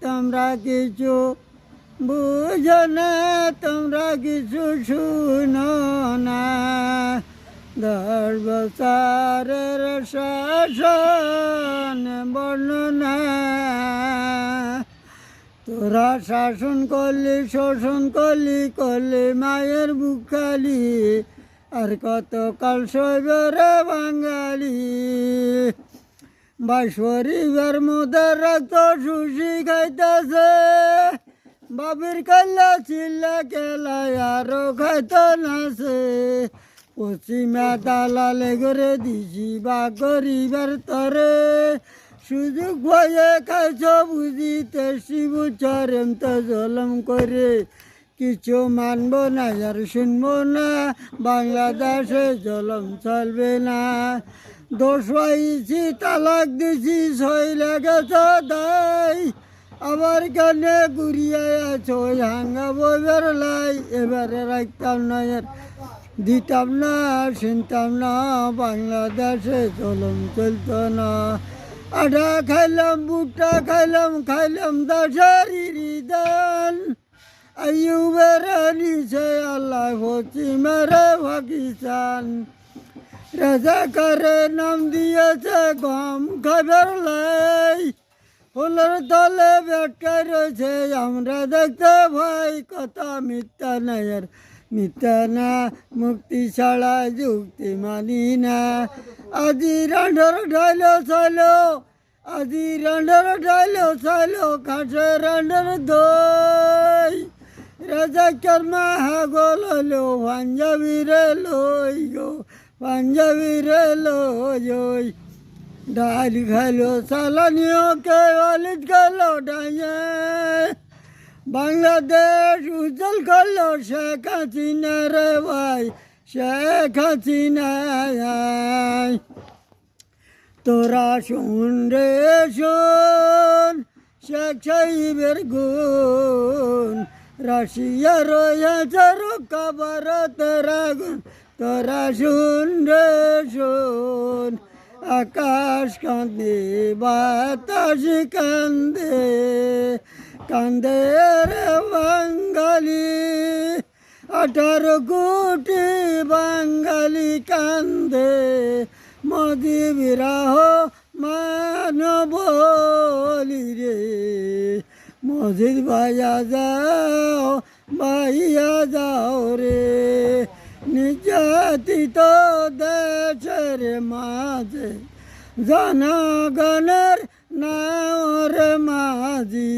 তোমরা কিছু বুঝো না, তোমরা কিছু শুনো না। 10 বছরের শাসন বর্ণনা। তোরা শাসন করলি, শোষণ করলি, করলি মায়ের বুক খালি। আর কত কাল সইবে রে বাঙালি। 22 পরিবার মোদের রক্ত সুশি খাইতেছে। বাবির কাল্লা চিল্লা কেলায় আরো খাইতে নাছে। পশ্চিমা দালালে করে দিছি বা গরিবের তরে। সুযোগ ভয়ে খাইছ বুঝিতে শিবুচরম তো জলম করে। কিছু মানব না আর শুনবো না, বাংলাদেশে জলম চলবে না। দোষ পাইছি, তালাক দিছি, সই লেগেছে দায়। আবার কানে ঘুরিয়ে আছো হাঙ্গা বইবার লাই। এবারে রাখতাম না আর দিতাম না, শুনতাম না, বাংলাদেশে জলম চলতো না। আটা খাইলাম, বুটটা খাইলাম, খাইলাম দাসের দান। আইয়ুবের নিচে আল্লাহ পশ্চিমের পাকিস্তান। রাজাকারে নাম দিয়েছে গম খাবার লাই। ফুলের তলে বেটকাই রয়েছে আমরা দেখতে ভাই। কথা মিথ্যা নাই আর মিথ্যা না, মুক্তি ছাড়া যুক্তি মানি না। আজি রান্ডার ঢাইলো চাইলো, আজি রান্ডার ঢাইলো চাইলো, কাছে রান্ডার দই। রাজাকার মাহা গোল হলো পাঞ্জাবি রে লই গো, পাঞ্জাবি রে লই। ডাল খাইলো চালানিও কে অলিত গেলো ডাইয়ে। বাংলাদেশ উজ্জ্বল করলো শেখ হাসিনা রে ভাই, শেখ হাসিনা। তোরা শুন রে শোন শেখ সাহেবের গুণ। রাশিয়া রয়েছে রক্ষা ভারতের আগুন। তোরা শুন রে শোন। আকাশ কান্দে, বাতাস কান্দে, কান্দে রে বাঙালি। 18 কোটি বাঙালি কান্দে। মোদি বিরাহ মানবলি রে। মসজিদ ভাইয়া যাও, ভাইয়া যাও রে। নির্যাতিত দেশের মাঝে জনগণের নাওর মাঝি।